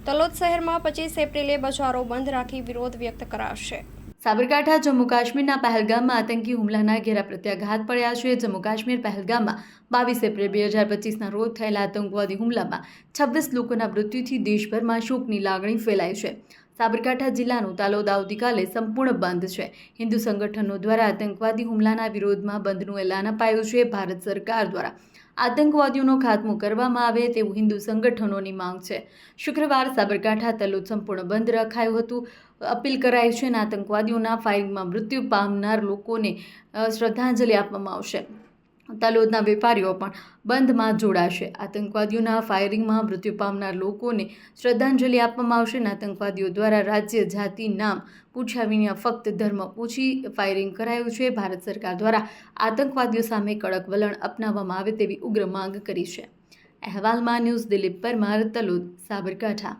તલોદ શહેરમાં 25 એપ્રિલે બજારો બંધ રાખી વિરોધ વ્યક્ત કરાશે। સાબરકાંઠા જમ્મુ કાશ્મીરના પહેલગામમાં આતંકી હુમલાના ઘેરા પ્રત્યાઘાત પડ્યા છે। જમ્મુ કાશ્મીર પહેલગામમાં 22 એપ્રિલ 2025ના રોજ થયેલા આતંકવાદી હુમલામાં 26 લોકોના મૃત્યુથી દેશભરમાં શોકની લાગણી ફેલાઈ છે। સાબરકાંઠા જિલ્લાનું તલોદ આવતીકાલે સંપૂર્ણ બંધ છે। હિન્દુ સંગઠનો દ્વારા આતંકવાદી હુમલાના વિરોધમાં બંધનું એલાન અપાયું છે। ભારત સરકાર દ્વારા આતંકવાદીઓનો ખાત્મો કરવામાં આવે તેવું હિન્દુ સંગઠનોની માંગ છે। શુક્રવાર સાબરકાંઠા તલોદ સંપૂર્ણ બંધ રખાયું હતું। અપીલ કરાઈ છે અને આતંકવાદીઓના ફાયરિંગમાં મૃત્યુ પામનાર લોકોને શ્રદ્ધાંજલિ આપવામાં આવશે। તલોદના વેપારીઓ પણ બંધમાં જોડાશે। આતંકવાદીઓના ફાયરિંગમાં મૃત્યુ પામનાર લોકોને શ્રદ્ધાંજલિ આપવામાં આવશે અને આતંકવાદીઓ દ્વારા રાજ્ય જાતિ નામ પૂછ્યા વિના ફક્ત ધર્મ પૂછી ફાયરિંગ કરાયું છે। ભારત સરકાર દ્વારા આતંકવાદીઓ સામે કડક વલણ અપનાવવામાં આવે તેવી ઉગ્ર માંગ કરી છે। અહેવાલમાં ન્યૂઝ દિલીપ પરમાર, તલોદ, સાબરકાંઠા।